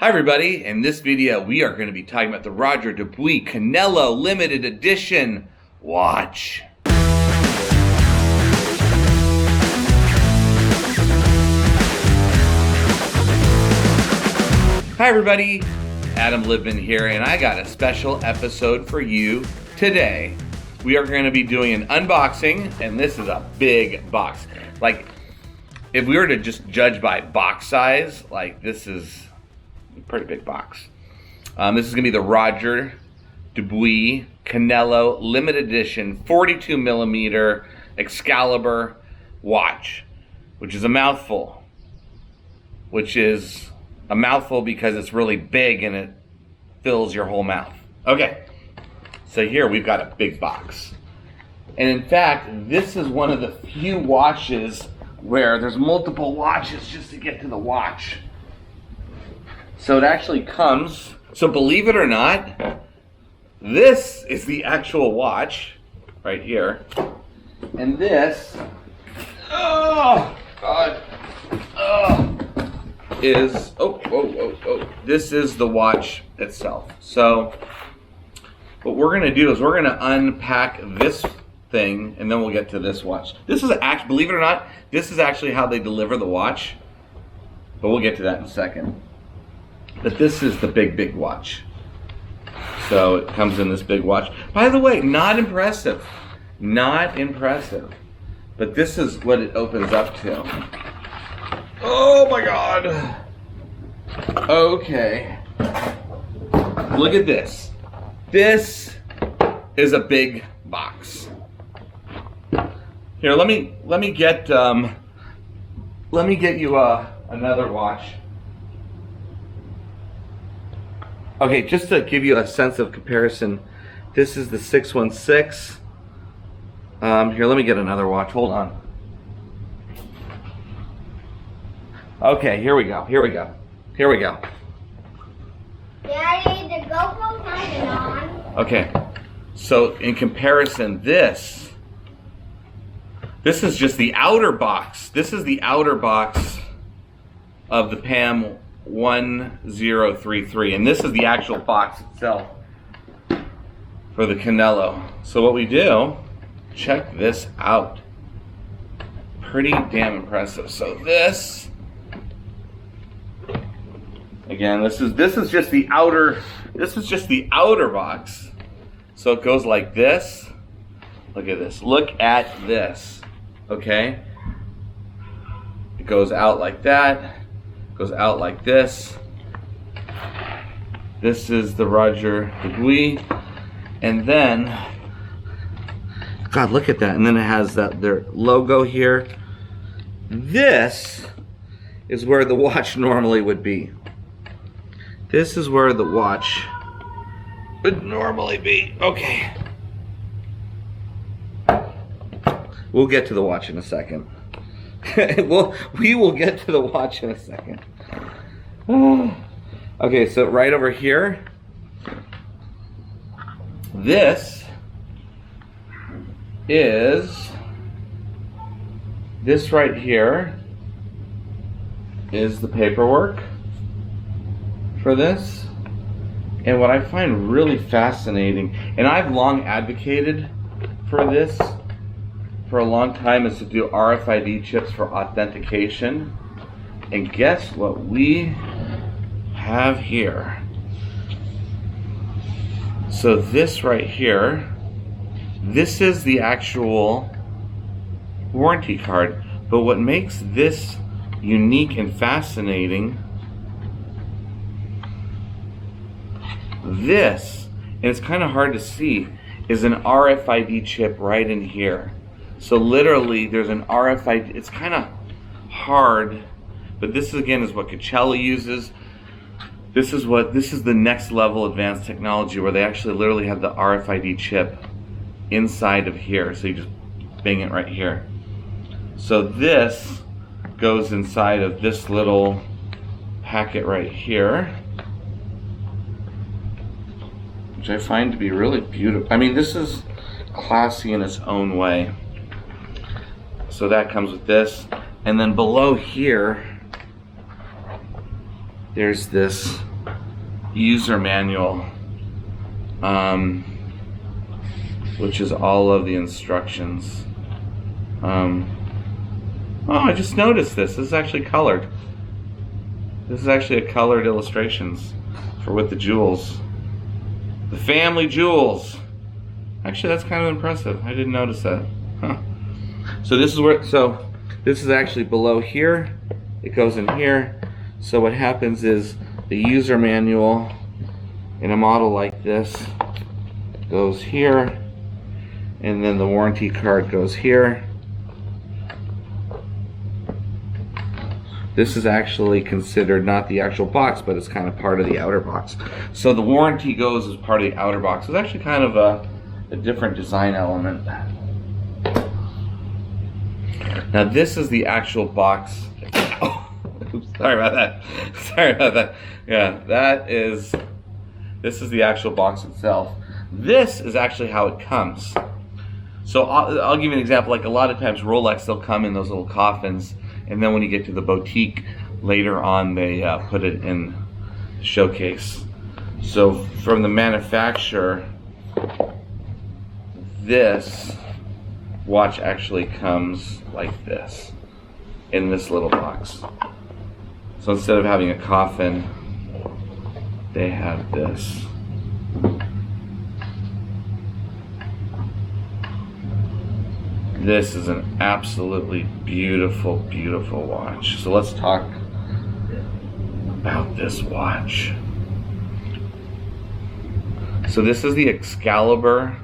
Hi everybody, in this video we are going to be talking about the Roger Dubuis Canelo limited edition watch. Hi everybody, Adam Libman here, and I got a special episode for you today. We are going to be doing an unboxing, and this is a big box. Like, if we were to just judge by box size, like this is a pretty big box. This is going to be the Roger Dubuis Canelo limited edition 42 millimeter Excalibur watch, which is a mouthful. Which is a mouthful because it's really big and it fills your whole mouth. Okay, so here we've got a big box. And in fact, this is one of the few watches where there's multiple watches just to get to the watch. So it actually comes, so believe it or not, this is the actual watch right here. And this, oh God, is, this is the watch itself. So what we're gonna do is we're gonna unpack this thing and then we'll get to this watch. This is actually, believe it or not, this is actually how they deliver the watch, but we'll get to that in a second. But this is the big watch. So it comes in this big watch. By the way, not impressive. Not impressive. But this is what it opens up to. Oh my God. Okay. Look at this. This is a big box. Here, let me get you another watch. Okay, just to give you a sense of comparison, this is the 616. Here, let me get another watch. Hold on. Okay, here we go. Daddy, the GoPro's not even on. Okay, so in comparison, this is just the outer box. This is the outer box of the PAM 1033, and this is the actual box itself for the Canelo. So what we do, check this out. Pretty damn impressive. So this, again, this is just the outer, box. So it goes like this. Look at this. Look at this. Okay? It goes out like that. Goes out like this. This is the Roger Dubuis, and then, God, look at that. And then it has their logo here. This is where the watch normally would be. This is where the watch would normally be. Okay. We'll get to the watch in a second. We will get to the watch in a second. Okay, so right over here, this right here is the paperwork for this. And what I find really fascinating, and I've long advocated for this for a long time, is to do RFID chips for authentication. And guess what we have here? So this right here, this is the actual warranty card. But what makes this unique and fascinating, this, and it's kind of hard to see, is an RFID chip right in here. So literally there's an RFID, it's kind of hard, but this again is what Coachella uses. This is the next level advanced technology where they actually literally have the RFID chip inside of here. So you just bang it right here. So this goes inside of this little packet right here, which I find to be really beautiful. I mean, this is classy in its own way. So that comes with this. And then below here, there's this user manual, which is all of the instructions. Oh, I just noticed this. This is actually colored. This is actually a colored illustrations for with the jewels. The family jewels. Actually, that's kind of impressive. I didn't notice that. Huh. So this is where, so this is actually below here. It goes in here. So what happens is the user manual in a model like this goes here, and then the warranty card goes here. This is actually considered not the actual box, but it's kind of part of the outer box. So the warranty goes as part of the outer box. It's actually kind of a different design element. Now this is the actual box. Oh, oops, sorry about that. Sorry about that. Yeah, this is the actual box itself. This is actually how it comes. So I'll give you an example. Like a lot of times Rolex, they'll come in those little coffins, and then when you get to the boutique later on, they put it in the showcase. So from the manufacturer, this watch actually comes like this in this little box. So instead of having a coffin, they have this. This is an absolutely beautiful, beautiful watch. So let's talk about this watch. So this is the Excalibur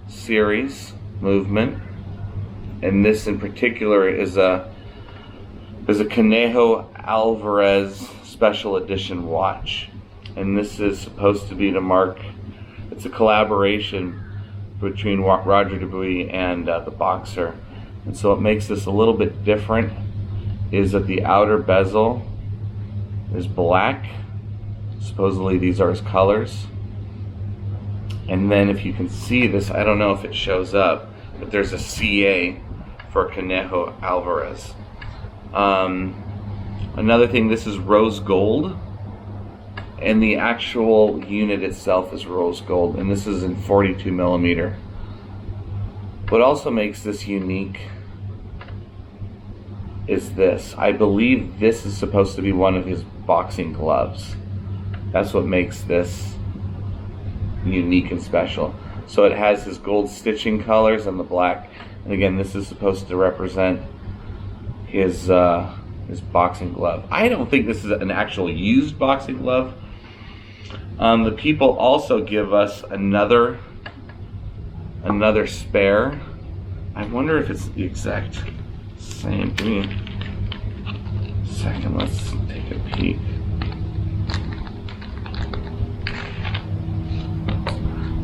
series movement, and this in particular is a Saúl Álvarez special edition watch, and this is supposed to be to mark, it's a collaboration between Roger Dubuis and the boxer. And so what makes this a little bit different is that the outer bezel is black. Supposedly these are his colors. And then if you can see this, I don't know if it shows up, but there's a CA for Saúl Álvarez. Another thing, this is rose gold, and the actual unit itself is rose gold, and this is in 42 millimeter. What also makes this unique is this. I believe this is supposed to be one of his boxing gloves. That's what makes this unique and special. So it has his gold stitching colors and the black, and again, this is supposed to represent his boxing glove. I don't think this is an actual used boxing glove. The people also give us another spare. I wonder if it's the exact same. Give me a second, let's take a peek.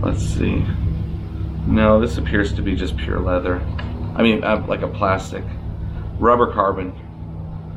Let's see. No, this appears to be just pure leather. I mean, like a plastic. Rubber carbon.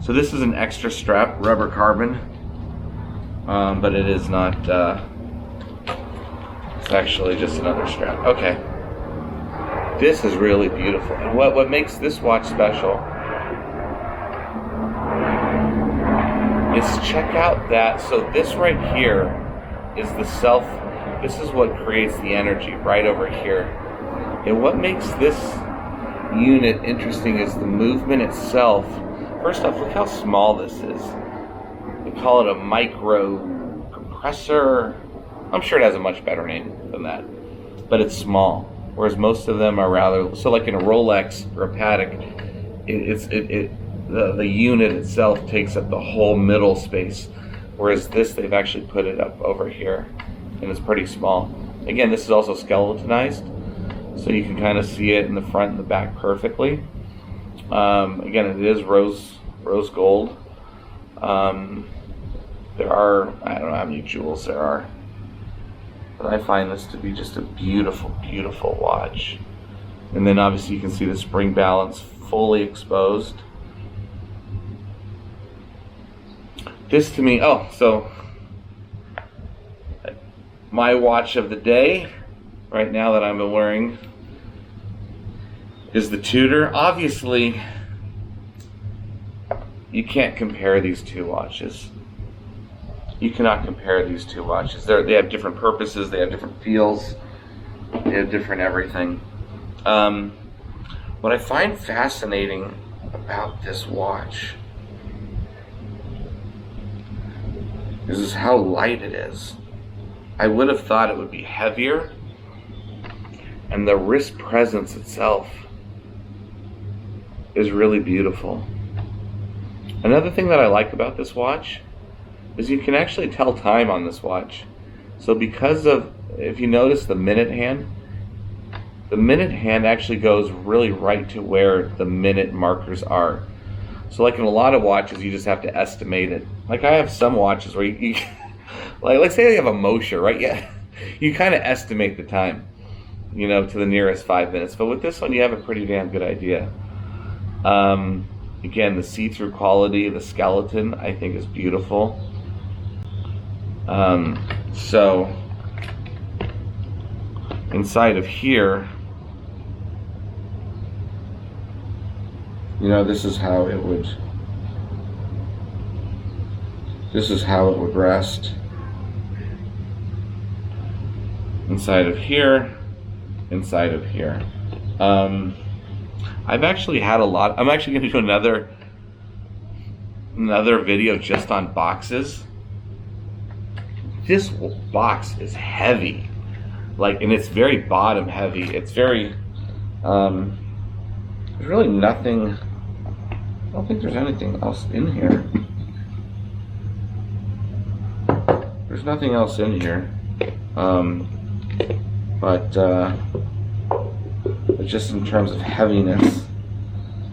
So this is an extra strap, rubber carbon. But it is not, it's actually just another strap. Okay. This is really beautiful. And what makes this watch special is check out that, so this right here is the this is what creates the energy right over here. And what makes this unit interesting is the movement itself. First off, look how small this is. They call it a micro compressor. I'm sure it has a much better name than that, but it's small. Whereas most of them are rather, so like in a Rolex or a Patek, the unit itself takes up the whole middle space. Whereas this, they've actually put it up over here, and it's pretty small. Again, this is also skeletonized, so you can kind of see it in the front and the back perfectly. Again, it is rose gold. There are, I don't know how many jewels there are, but I find this to be just a beautiful, beautiful watch. And then obviously you can see the spring balance fully exposed. This to me, oh, so my watch of the day right now that I'm wearing is the Tudor. Obviously, you can't compare these two watches. You cannot compare these two watches. They have different purposes, they have different feels, they have different everything. What I find fascinating about this watch is how light it is. I would have thought it would be heavier, and the wrist presence itself is really beautiful. Another thing that I like about this watch is you can actually tell time on this watch. So because of, if you notice the minute hand actually goes really right to where the minute markers are. So like in a lot of watches, you just have to estimate it. Like I have some watches where you like let's say you have a Mosher, right? Yeah, you kind of estimate the time, you know, to the nearest 5 minutes. But with this one, you have a pretty damn good idea. Again, the see-through quality, the skeleton, I think is beautiful. So inside of here, you know, this is how it would rest. Inside of here, inside of here. I've actually had a lot. I'm actually going to do another video just on boxes. This box is heavy, like, and it's very bottom heavy. It's very, there's really nothing. I don't think there's anything else in here. There's nothing else in here, but just in terms of heaviness,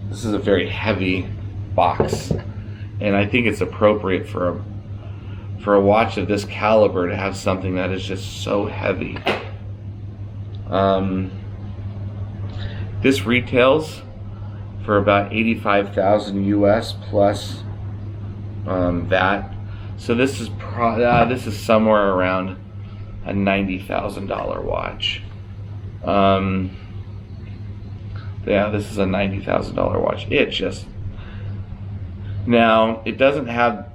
this is a very heavy box, and I think it's appropriate for a watch of this caliber to have something that is just so heavy. This retails for about 85,000 US plus VAT. So this is somewhere around a $90,000 watch. Yeah, this is a $90,000 watch. It just, now it doesn't have,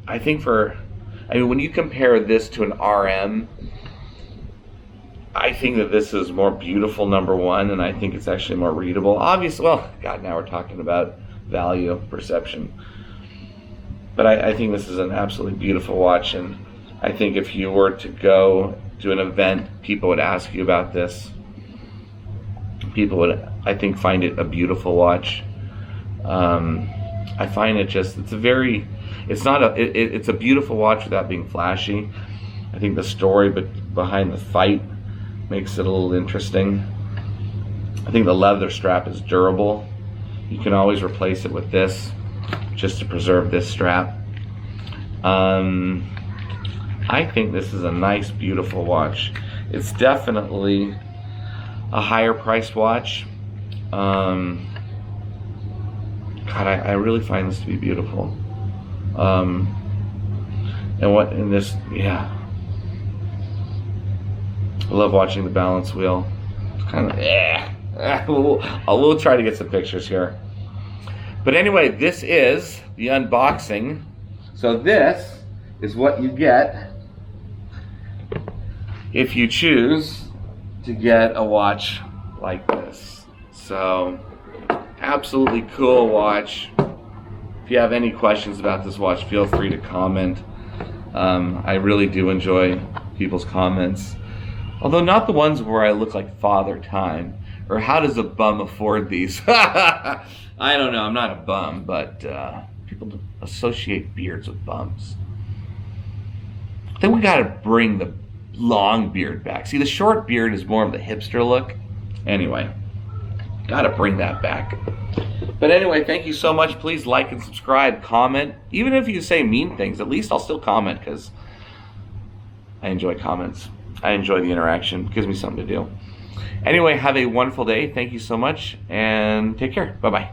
I think when you compare this to an RM, I think that this is more beautiful, number one, and I think it's actually more readable. Obviously, well, God, now we're talking about value perception. But I think this is an absolutely beautiful watch, and I think if you were to go to an event, people would ask you about this. People would, I think, find it a beautiful watch. I find it just, it's a beautiful watch without being flashy. I think the story behind the fight makes it a little interesting. I think the leather strap is durable. You can always replace it with this, just to preserve this strap. I think this is a nice, beautiful watch. It's definitely a higher priced watch. God, I really find this to be beautiful. Yeah. I love watching the balance wheel. It's kind of, we'll try to get some pictures here. But anyway, this is the unboxing. So this is what you get if you choose to get a watch like this. So, absolutely cool watch. If you have any questions about this watch, feel free to comment. I really do enjoy people's comments. Although not the ones where I look like Father Time, or how does a bum afford these? I don't know, I'm not a bum, but people associate beards with bums. I think we gotta bring the long beard back. See, the short beard is more of the hipster look. Anyway, gotta bring that back. But anyway, thank you so much. Please like and subscribe, comment. Even if you say mean things, at least I'll still comment, because I enjoy comments. I enjoy the interaction. It gives me something to do. Anyway, have a wonderful day. Thank you so much, and take care. Bye-bye.